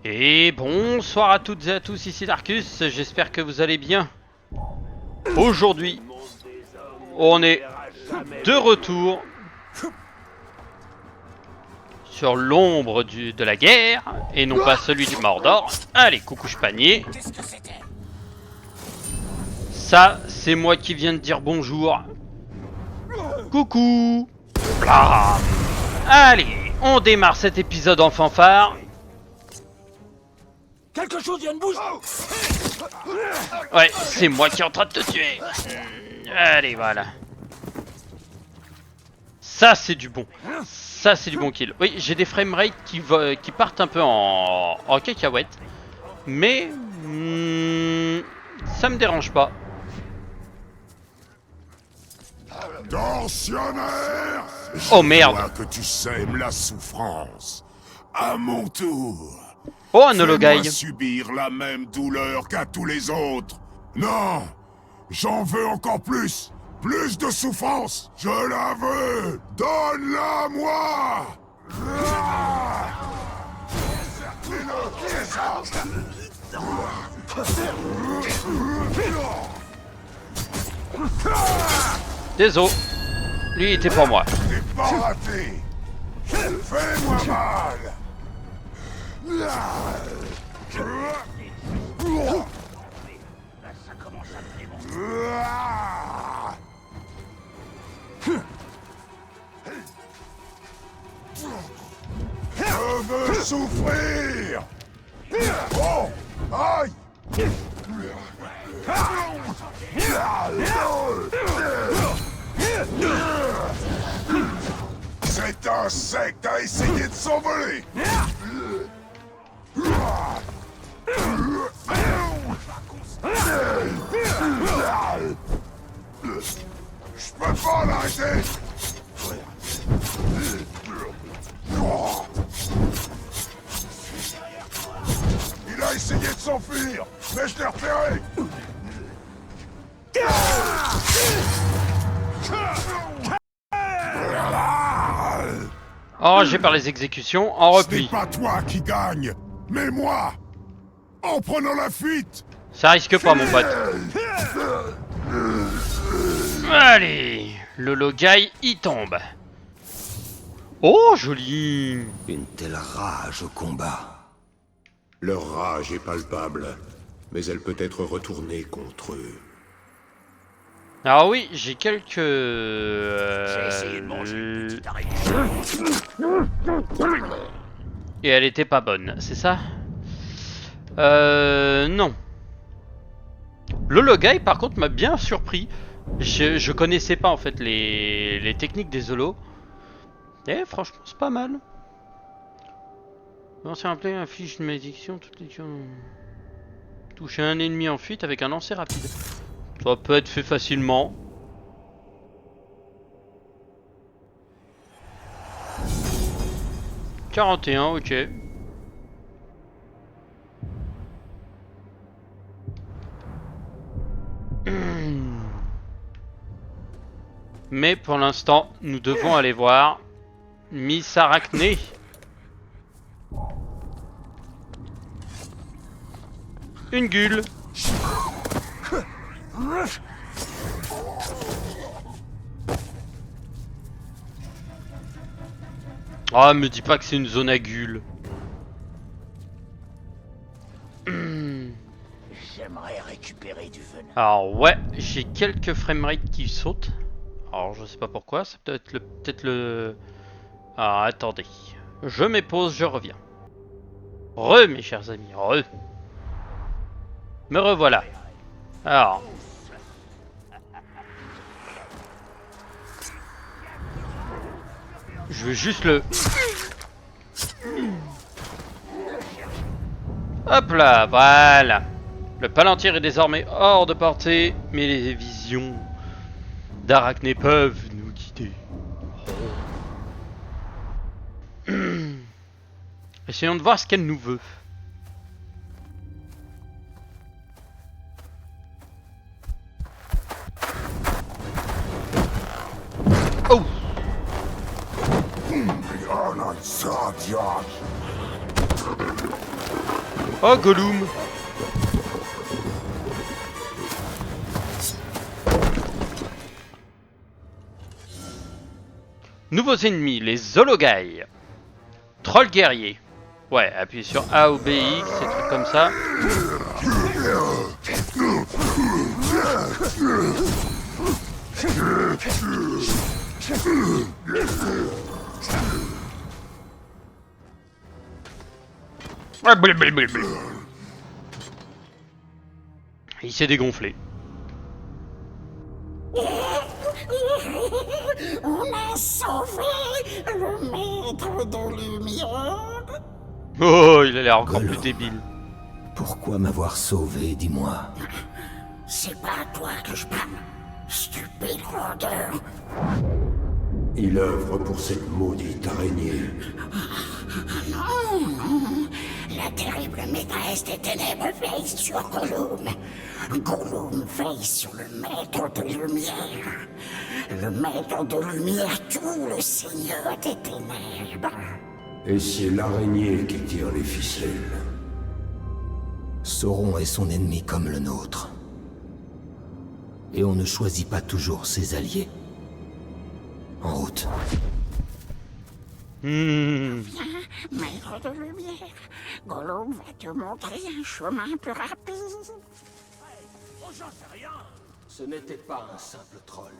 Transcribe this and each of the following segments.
Et bonsoir à toutes et à tous, ici Darkus, j'espère que vous allez bien. Aujourd'hui, on est de retour sur l'ombre de la guerre, et non pas celui du Mordor. Allez, coucou panier. Ça, c'est moi qui viens de dire bonjour. Coucou. Blam. Allez, on démarre cet épisode en fanfare. Quelque chose vient de bouger. Ouais, c'est moi qui est en train de te tuer. Allez, voilà. Ça, c'est du bon. Ça, c'est du bon kill. Oui, j'ai des framerates qui partent un peu en cacahuète. Mais... ça me dérange pas. Tortionnaire! Oh merde! Je vois que tu sèmes la souffrance. À mon tour. Oh, un Fais-moi hologaï. subir la même douleur qu'à tous les autres. Non! J'en veux encore plus! Plus de souffrance! Je la veux! Donne-la moi! Désolé. Lui, il était pour moi. T'es pas raté! Fais-moi mal! Je veux souffrir! Oh! Aïe! Cet insecte a essayé de s'envoler! Je peux pas l'arrêter! Il a essayé de s'enfuir, mais je l'ai repéré! Enragé par les exécutions, en Ce n'est repli. pas toi qui gagne, mais moi! En prenant la fuite! Ça risque pas, mon pote. Allez, le hologaï, il tombe. Oh, joli. Une telle rage au combat. Leur rage est palpable, mais elle peut être retournée contre eux. Alors oui, j'ai quelques... J'ai essayé de manger une petite araignée. Et elle était pas bonne, c'est ça? Non. L'hologaï, par contre, m'a bien surpris. Je connaissais pas, en fait, les techniques des holos. Et franchement, c'est pas mal. Lancer un play inflige une malédiction. Toutes les... Toucher un ennemi en fuite avec un lancer rapide. Ça peut être fait facilement. « 41, ok. Mais pour l'instant, nous devons aller voir Miss Arachné. Une gueule. Ah, me dis pas que c'est une zone à gueule. J'aimerais récupérer du venin. Alors ouais, j'ai quelques framerates qui sautent. Alors je sais pas pourquoi, c'est peut-être le... Ah attendez, je m'épose, je reviens. Mes chers amis, Me revoilà. Alors... Je veux juste le... Hop là, voilà. Le palantir est désormais hors de portée, mais les visions d'Arachné peuvent nous guider. Essayons de voir ce qu'elle nous veut. Oh! Oh, Gollum. Nouveaux ennemis, les Hologaïs. Troll guerrier. Ouais, appuyez sur A ou BX, ces trucs comme ça. Il s'est dégonflé. On a sauvé le maître de lumière. Oh, il a l'air encore Gollum. plus débile. Pourquoi m'avoir sauvé, dis-moi? C'est pas à toi que je parle, stupide rôdeur. Il œuvre pour cette maudite araignée. Non, non, la terrible maîtresse des ténèbres veille sur Gollum. Gollum veille sur le maître de lumière. Le maître de lumière tue le seigneur des ténèbres. Et c'est l'araignée qui tire les ficelles. Sauron est son ennemi comme le nôtre. Et on ne choisit pas toujours ses alliés. En route. Maître de lumière, Gollum va te montrer un chemin plus rapide. Ce n'était pas un simple troll.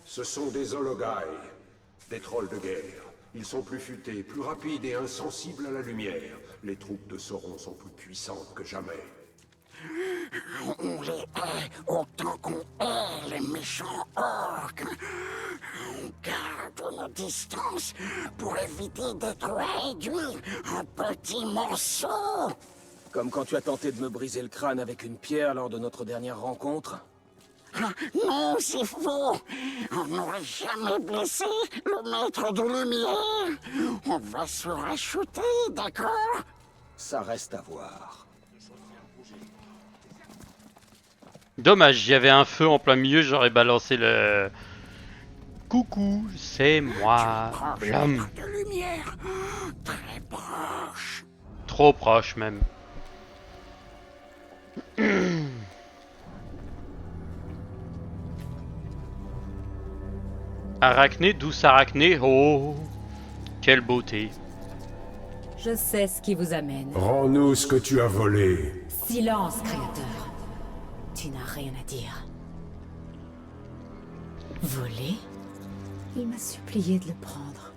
Ce sont des Hologaïs, des trolls de guerre. Ils sont plus futés, plus rapides et insensibles à la lumière. Les troupes de Sauron sont plus puissantes que jamais. On les hait autant qu'on hait les méchants orques. On garde nos distances pour éviter d'être réduits en petits morceaux. Comme quand tu as tenté de me briser le crâne avec une pierre lors de notre dernière rencontre. Ah, non, c'est faux. On n'aurait jamais blessé le maître de lumière. On va se racheter, d'accord? Ça reste à voir. Dommage, il y avait un feu en plein milieu, j'aurais balancé le... Coucou, c'est moi. Proche, Blam. maître de lumière. Très proche. Trop proche même. Arachné, douce arachné, oh, quelle beauté. Je sais ce qui vous amène. Rends-nous ce que tu as volé. Silence, créateur. Tu n'as rien à dire. Voler? Il m'a supplié de le prendre.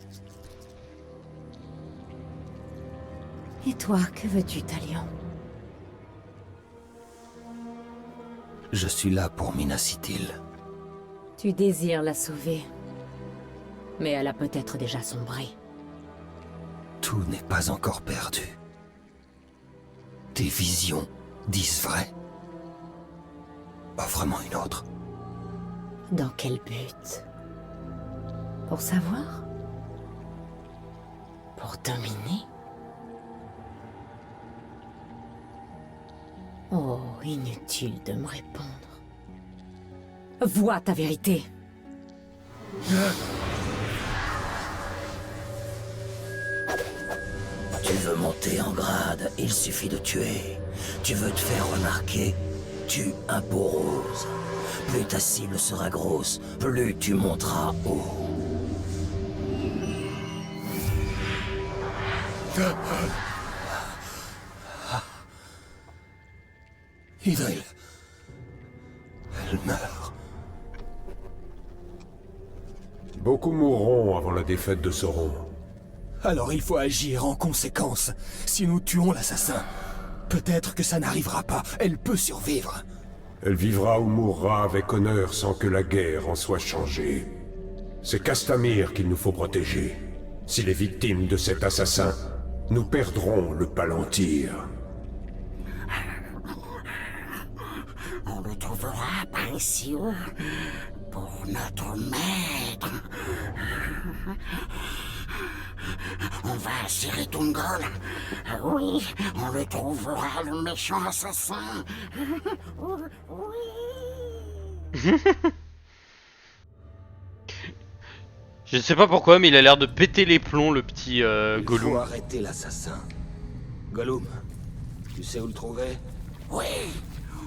Et toi, que veux-tu, Talion? Je suis là pour Minas Ithil. Tu désires la sauver. Mais elle a peut-être déjà sombré. Tout n'est pas encore perdu. Tes visions disent vrai. Offre-moi une autre. Dans quel but? Pour savoir? Pour dominer? Oh, inutile de me répondre. Vois ta vérité. Tu veux monter en grade, il suffit de tuer. Tu veux te faire remarquer, tue un peau rose. Plus ta cible sera grosse, plus tu monteras haut. Idril. Elle meurt. Beaucoup mourront avant la défaite de Sauron. Alors il faut agir en conséquence. Si nous tuons l'assassin, peut-être que ça n'arrivera pas. Elle peut survivre. Elle vivra ou mourra avec honneur sans que la guerre en soit changée. C'est Castamir qu'il nous faut protéger. S'il est victime de cet assassin, nous perdrons le Palantir. On le trouvera par ici pour notre maître. On va assurer Tungol. Oui, on le trouvera, le méchant assassin. Oui. Je sais pas pourquoi, mais il a l'air de péter les plombs, le petit Il faut Gollum. arrêter l'assassin. Gollum, Tu sais où le trouver? Oui,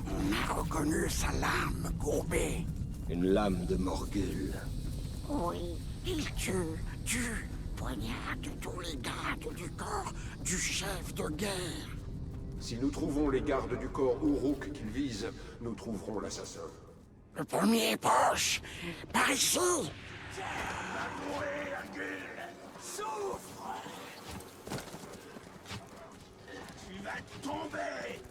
on a reconnu sa lame courbée. Une lame de Morgul. Oui, il tue, poignarde tous les gardes du corps du chef de guerre. Si nous trouvons les gardes du corps Uruk qu'il vise, nous trouverons l'assassin. Le premier est proche, par ici. Souffre. Tu vas tomber.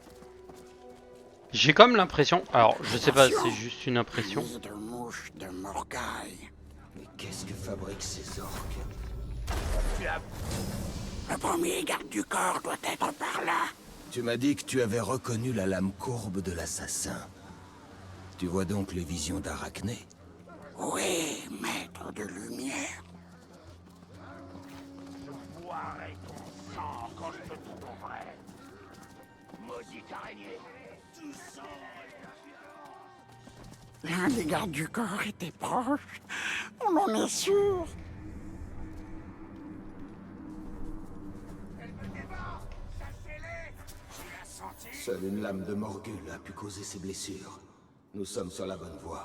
J'ai comme l'impression, alors je sais pas, c'est juste une impression. Nid de mouche de Morgaï. Mais qu'est-ce que fabriquent ces orques? Le premier garde du corps doit être par là. Tu m'as dit que tu avais reconnu la lame courbe de l'assassin. Tu vois donc les visions d'Arachné? Oui, maître de lumière. Boirai ton sang quand je te trouverai. Maudite araignée. Tu sens L'un des gardes du corps était proche. On en est sûr. Seule une lame de Morgul a pu causer ces blessures. Nous sommes sur la bonne voie.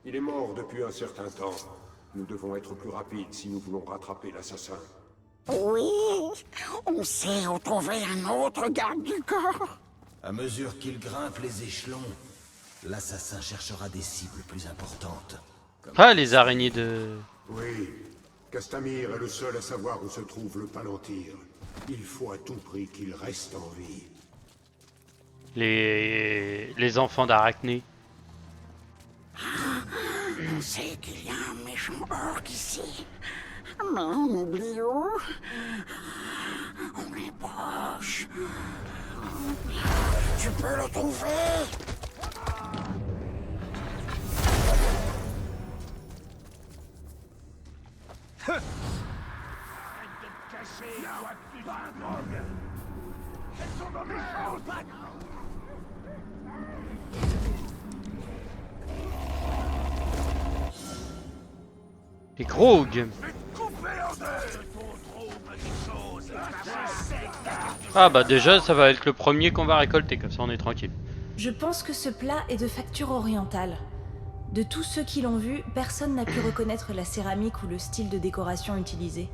Il est mort depuis un certain temps. Nous devons être plus rapides si nous voulons rattraper l'assassin. Oui, on sait où trouver un autre garde du corps. À mesure qu'il grimpe les échelons, l'assassin cherchera des cibles plus importantes. Ah, les araignées de... Oui, Castamir est le seul à savoir où se trouve le Palantir. Il faut à tout prix qu'il reste en vie. Les enfants d'Arachné. On sait qu'il y a un méchant orc ici. Mais on oublie où. On est proche. Tu peux le trouver. Les Grog. Ah bah déjà ça va être le premier qu'on va récolter, comme ça on est tranquille. Je pense que ce plat est de facture orientale. De tous ceux qui l'ont vu, personne n'a pu reconnaître la céramique ou le style de décoration utilisé.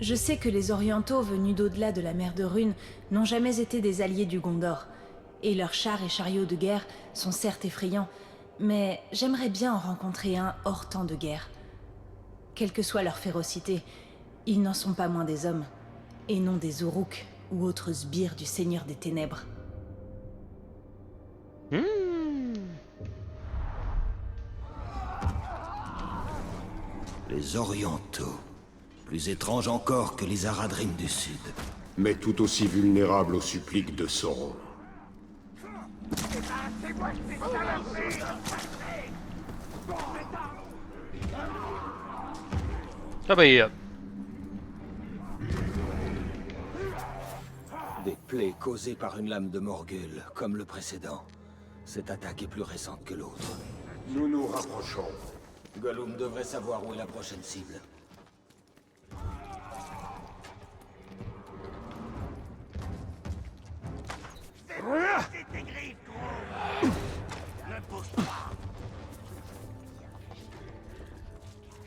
Je sais que les orientaux venus d'au-delà de la mer de Rune n'ont jamais été des alliés du Gondor, et leurs chars et chariots de guerre sont certes effrayants, mais j'aimerais bien en rencontrer un hors temps de guerre. Quelle que soit leur férocité, ils n'en sont pas moins des hommes, et non des Uruk ou autres sbires du Seigneur des Ténèbres. Les Orientaux. Plus étranges encore que les Aradrim du Sud. Mais tout aussi vulnérable aux suppliques de Sauron. Ah bah Des plaies causées par une lame de Morgul, comme le précédent. Cette attaque est plus récente que l'autre. Nous nous rapprochons. Gollum devrait savoir où est la prochaine cible. tes griffes, gros. Ne bouge pas.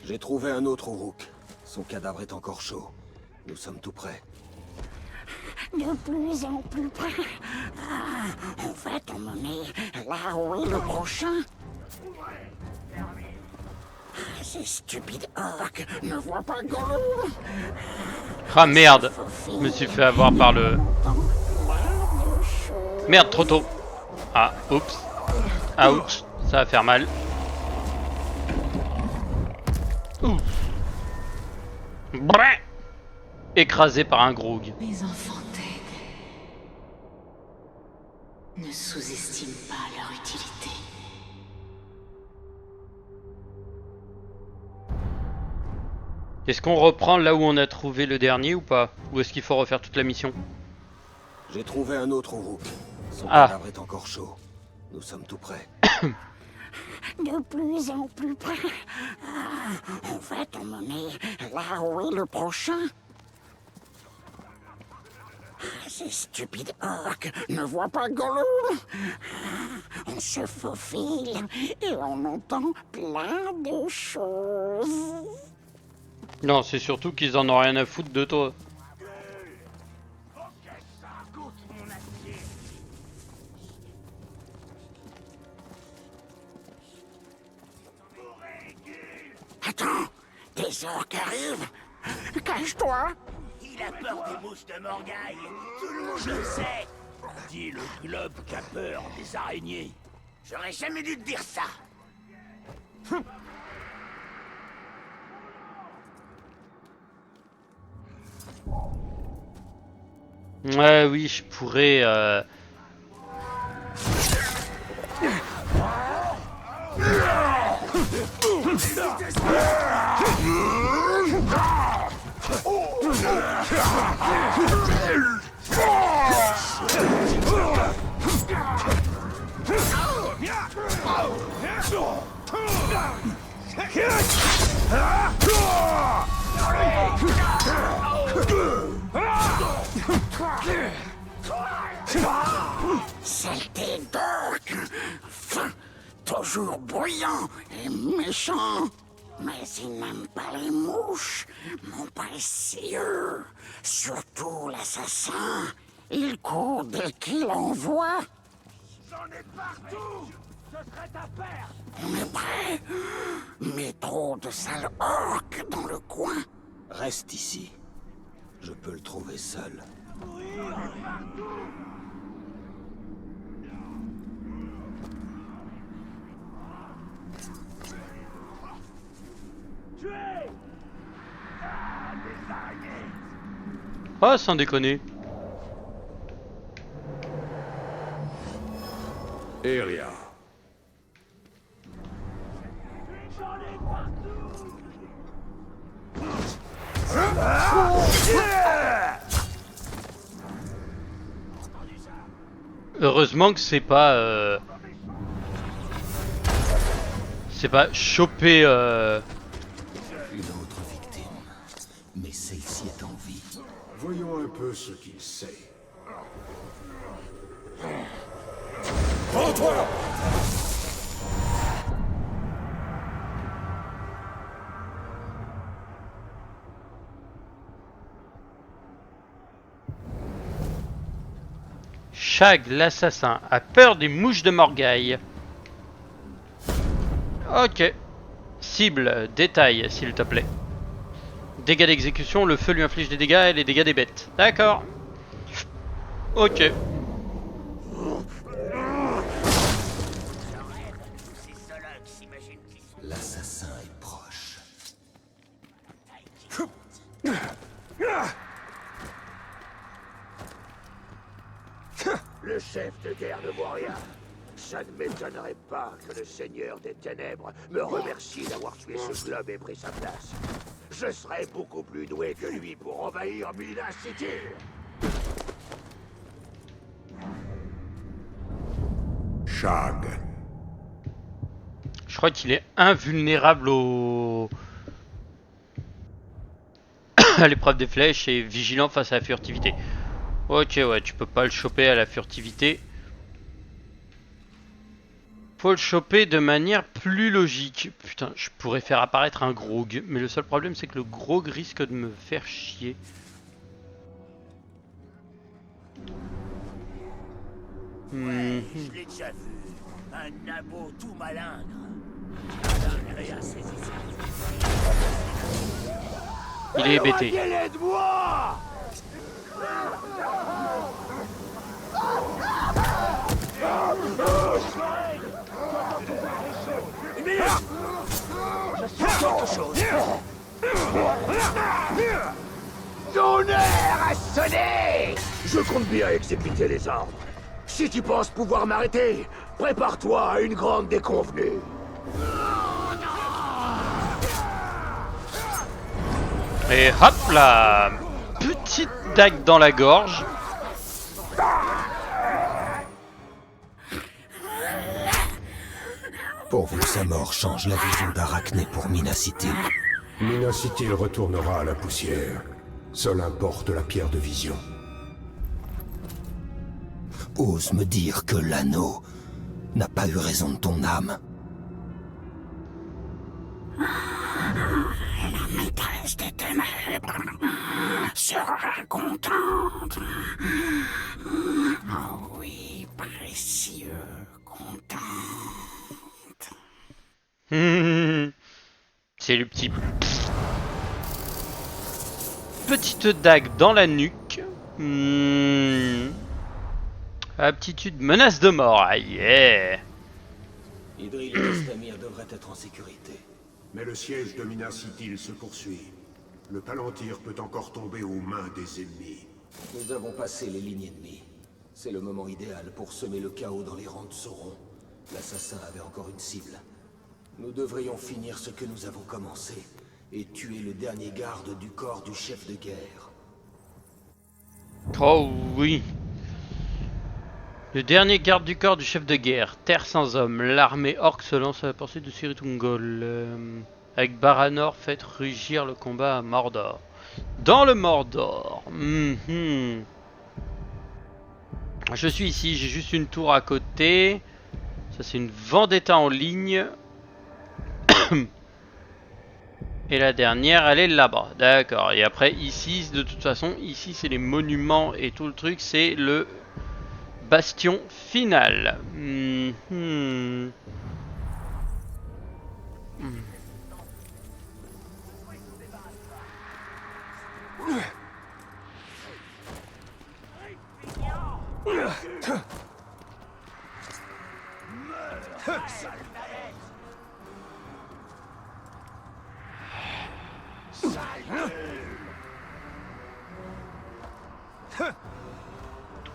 J'ai trouvé un autre Uruk. Son cadavre est encore chaud. Nous sommes tout près. De plus en plus près. On va t'emmener là où est le prochain. Ces stupides orques ne voient pas Gollum. Ah merde, je me suis fait avoir par le... Merde, trop tôt. Ah, oups. Ah, oups, ça va faire mal. Ouf. Brrr. Écrasé par un Grog. Mes enfants t'aident. Ne sous-estime pas leur utilité. Est-ce qu'on reprend là où on a trouvé le dernier ou pas? Ou est-ce qu'il faut refaire toute la mission? J'ai trouvé un autre Uruk. Son Ah. cadavre est encore chaud. Nous sommes tout près. De plus en plus près. On va t'emmener là où est le prochain. Ces stupides orques ne voient pas Gollum. On se faufile et on entend plein de choses. Non, c'est surtout qu'ils en ont rien à foutre de toi. Attends, des orques arrivent. Cache-toi. Il a peur des mouches de Morgaille. Tout le monde le sait. Dis le globe qui a peur des araignées. J'aurais jamais dû te dire ça. Ouais, oui, je pourrais... Saleté d'orque. Fin, toujours bruyant et méchant. Mais il n'aime pas les mouches, mon précieux. Surtout l'assassin. Il court dès qu'il en voit. J'en ai partout. Ce serait ta perte. On est prêt. Mais trop de sales orques dans le coin. Reste ici. Je peux le trouver seul. Ah, sans déconner. Eria. Heureusement que c'est pas choper Une autre victime. Mais celle-ci est en vie. Voyons un peu ce qu'il sait. Prends-toi! Shag l'assassin a peur des mouches de Morgaille. Ok. Cible, détail s'il te plaît. Dégâts d'exécution, le feu lui inflige des dégâts et les dégâts des bêtes. D'accord. Ok. L'assassin est proche. Le chef de guerre ne voit rien. Ça ne m'étonnerait pas que le Seigneur des Ténèbres me remercie d'avoir tué ce globe et pris sa place. Je serais beaucoup plus doué que lui pour envahir Minas City. Shag. Je crois qu'il est invulnérable au... à l'épreuve des flèches et vigilant face à la furtivité. Ok, ouais, tu peux pas le choper à la furtivité. Faut le choper de manière plus logique. Putain, je pourrais faire apparaître un grog, mais le seul problème c'est que le grog risque de me faire chier. Je l'ai déjà vu. Un nabot tout malingre. Malingre et insaisissable. Il est hébété. Aidez-moi! Ton heure a sonné! Je compte bien exécuter les ordres. Si tu penses pouvoir m'arrêter, prépare-toi à une grande déconvenue. Et hop là, petite dague dans la gorge. Pourvu que sa mort change la vision d'Arachné pour Minas City. Minas City retournera à la poussière. Seul importe la pierre de vision. oses me dire que l'anneau n'a pas eu raison de ton âme? La maîtresse des ténèbres sera contente. Oh oui, précieux, contente. C'est le petit... Petite dague dans la nuque. Aptitude menace de mort. Ah yeah. Idril et Castamir devraient être en sécurité. Mais le siège de Minas Ithil se poursuit. Le Palantir peut encore tomber aux mains des ennemis. Nous avons passé les lignes ennemies. C'est le moment idéal pour semer le chaos dans les rangs de Sauron. L'assassin avait encore une cible. Nous devrions finir ce que nous avons commencé et tuer le dernier garde du corps du chef de guerre. Oh oui. Le dernier garde du corps du chef de guerre, Terre sans homme, l'armée orque se lance à la poursuite de Cirith Ungol. Avec Baranor, faites rugir le combat à Mordor. Dans le Mordor. Je suis ici, j'ai juste une tour à côté. Ça c'est une vendetta en ligne. Et la dernière, elle est là-bas. D'accord. Et après, ici, de toute façon, ici c'est les monuments et tout le truc, c'est le... bastion final.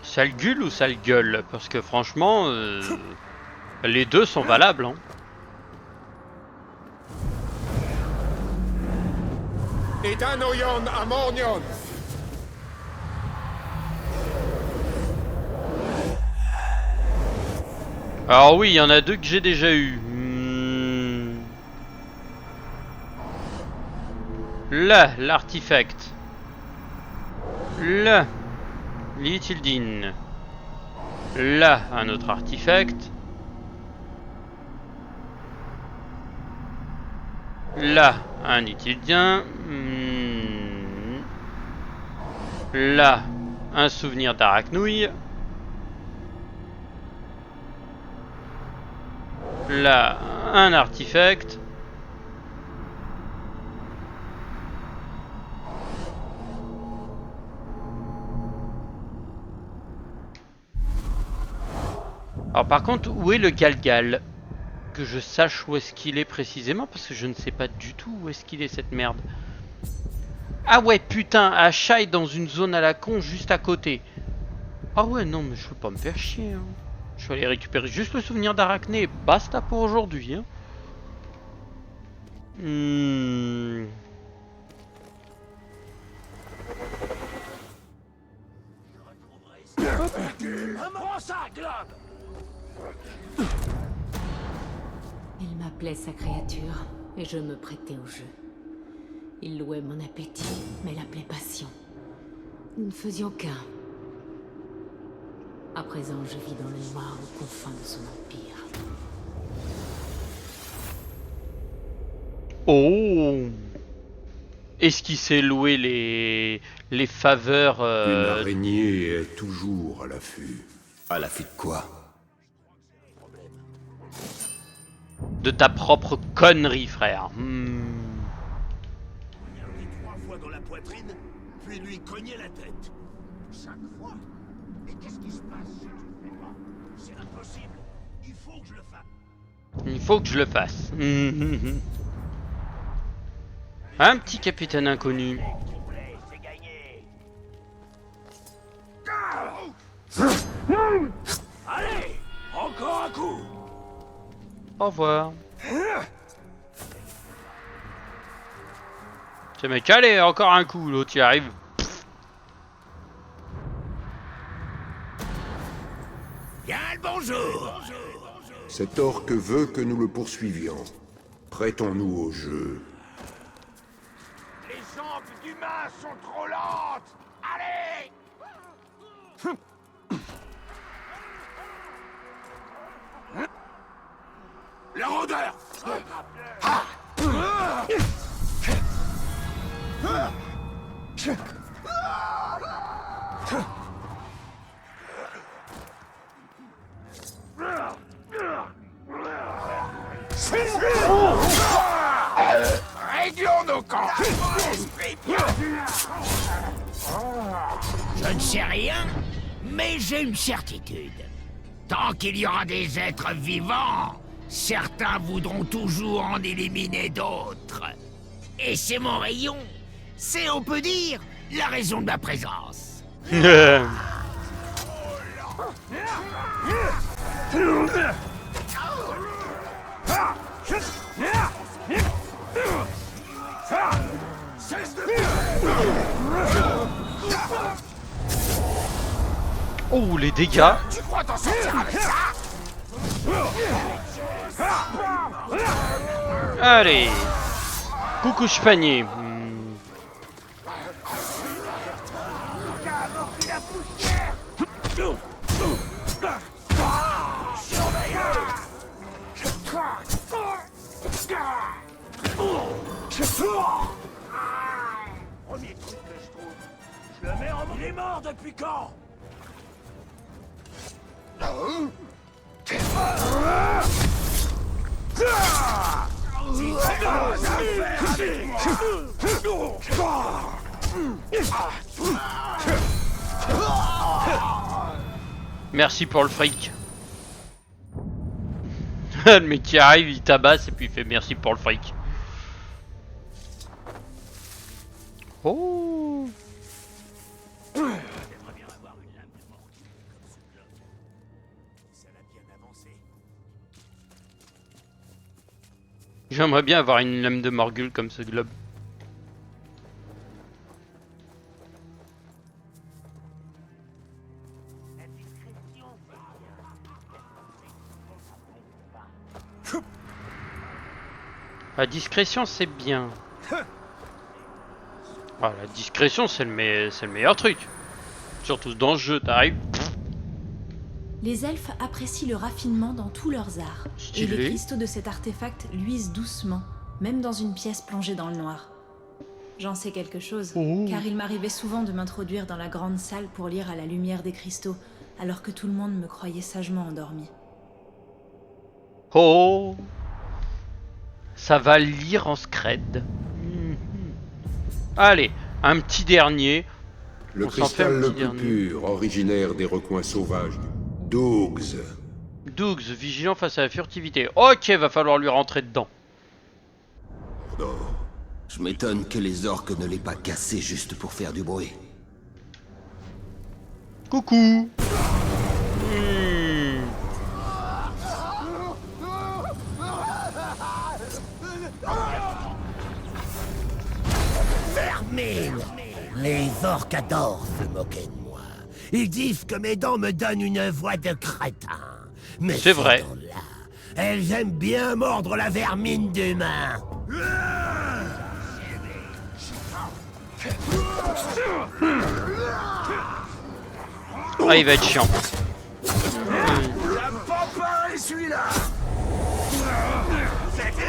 Sale gueule ou sale gueule? Parce que franchement, les deux sont valables. Hein. Etanoyon Amornion. Alors oui, il y en a deux que j'ai déjà eu. Là, l'artefact. Là, l'Itildine. Là, un autre artefact. Là, un Itildien. Là, un souvenir d'Arachnouille. Là, un artefact. Alors par contre, où est le Galgal? Que je sache où est-ce qu'il est précisément, parce que je ne sais pas du tout où est-ce qu'il est cette merde. Ah ouais, putain, à Shai dans une zone à la con juste à côté. Ah ouais, non, mais je veux pas me faire chier. Hein. Je vais aller récupérer juste le souvenir d'Arachné et basta pour aujourd'hui. Hein. Prends ça, Globe! Il m'appelait sa créature, et je me prêtais au jeu. Il louait mon appétit, mais l'appelait passion. Nous ne faisions qu'un. À présent, je vis dans le noir aux confins de son empire. Oh! Est-ce qu'il s'est loué les faveurs Une araignée est toujours à l'affût. À l'affût de quoi? de ta propre connerie, frère. Regardez 3 fois dans la poitrine, puis lui cogner la tête. 5 fois? Et qu'est-ce qui se passe si tu le fais pas? C'est impossible. Il faut que je le fasse. Il faut que je le fasse. Un petit capitaine inconnu. C'est gagné. Allez, encore un coup. Au revoir. C'est mec, allez, encore un coup, l'autre y arrive. Bien le bonjour. Cet orque veut que nous le poursuivions. Prêtons-nous au jeu. Les jambes d'humain sont trop lentes. Allez. odeur. Réglons nos camps. Je ne sais rien, mais j'ai une certitude. Tant qu'il y aura des êtres vivants, certains voudront toujours en éliminer d'autres. Et c'est mon rayon. C'est, on peut dire, la raison de ma présence. Oh, les dégâts. Tu crois t'en sortir avec ça? Allez. Coucou panier. Premier truc que je trouve, je le mets en... Il est mort depuis quand? Merci pour le fric. Le mec qui arrive, il tabasse et puis il fait merci pour le fric. Oh. J'aimerais bien avoir une lame de Morgul comme ce globe. La discrétion, c'est bien. Ah, la discrétion, c'est le meilleur truc. Surtout dans ce jeu, t'arrives. Les elfes apprécient le raffinement dans tous leurs arts. Stylé. Et les cristaux de cet artefact luisent doucement, même dans une pièce plongée dans le noir. J'en sais quelque chose, car il m'arrivait souvent de m'introduire dans la grande salle pour lire à la lumière des cristaux, alors que tout le monde me croyait sagement endormi. Oh. Ça va lire en scred. Allez, un petit dernier. Le On s'en fait un cristal le petit plus dernier. pur, originaire des recoins sauvages. Dougs. Dougs, vigilant face à la furtivité. Ok, va falloir lui rentrer dedans. Je m'étonne que les orques ne l'aient pas cassé juste pour faire du bruit. Coucou. Vermine! Les orques adorent se moquer de moi. Ils disent que mes dents me donnent une voix de crétin. Mais C'est vrai. ces dents-là, elles aiment bien mordre la vermine d'humain. Ah, il va être chiant. La papa est celui-là. C'est bien.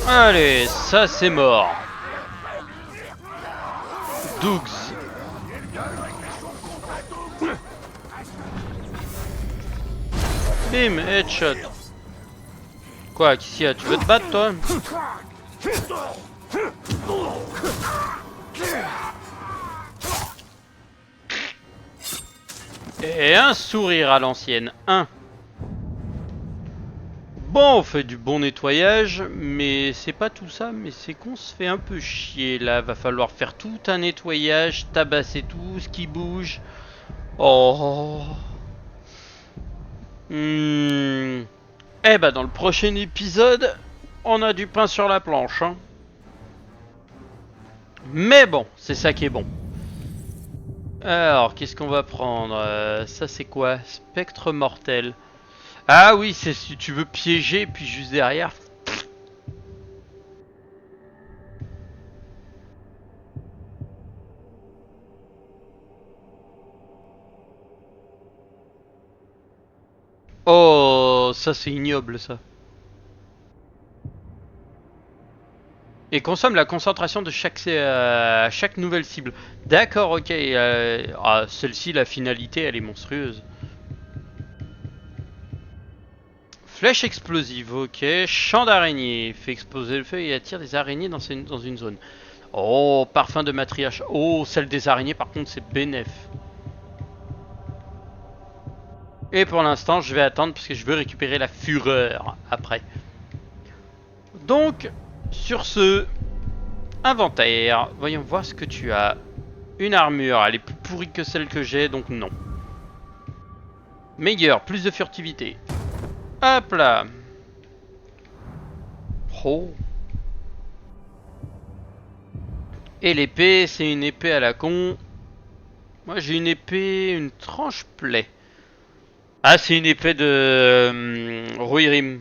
Allez, ça c'est mort. Dougs. Bim, headshot. Quoi, qu'est-ce qu'il y a? Tu veux te battre, toi? Et un sourire à l'ancienne. Un. Bon, on fait du bon nettoyage, mais c'est pas tout ça, mais c'est qu'on se fait un peu chier là. Va falloir faire tout un nettoyage, tabasser tout ce qui bouge. Oh. Eh bah dans le prochain épisode, on a du pain sur la planche. Hein. Mais bon, c'est ça qui est bon. Alors, qu'est-ce qu'on va prendre? Ça c'est quoi? Spectre mortel. Ah oui, c'est si tu veux piéger, puis juste derrière, Oh, ça c'est ignoble ça. Et consomme la concentration de chaque nouvelle cible. D'accord, ok. Celle-ci, la finalité, elle est monstrueuse. Flèche explosive, ok. Champ d'araignée. Fait exploser le feu et attire des araignées dans une zone. Oh, parfum de matriarche. Oh, celle des araignées, par contre, c'est bénef. Et pour l'instant, je vais attendre parce que je veux récupérer la fureur après. Donc, sur ce inventaire, voyons voir ce que tu as. Une armure, elle est plus pourrie que celle que j'ai, donc non. Meilleur, plus de furtivité. Hop là. Oh. Et l'épée, c'est une épée à la con. Moi j'ai une épée, une tranche-plaie. Ah, c'est une épée de Rohirrim.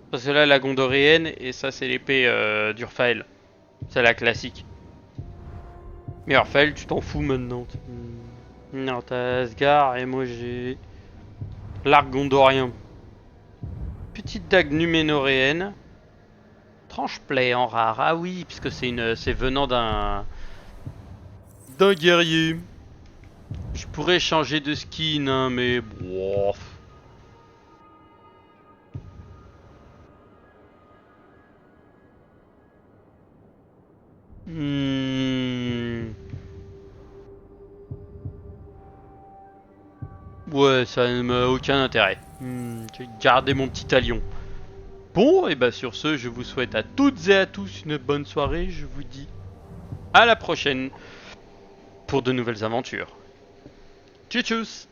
Parce que là, la gondorienne, et ça, c'est l'épée d'Urfael. C'est la classique. Mais Urfael, tu t'en fous maintenant. Non, t'as Asgard, et moi j'ai l'arc gondorien. Petite dague numénoréenne. Tranche-plaie en rare. Ah oui, puisque c'est venant d'un guerrier. Je pourrais changer de skin, hein, mais bon. Ouais, ça ne m'a aucun intérêt. Je vais garder mon petit talion. Bon, et bah sur ce, je vous souhaite à toutes et à tous une bonne soirée. Je vous dis à la prochaine pour de nouvelles aventures. Tchuss tchuss.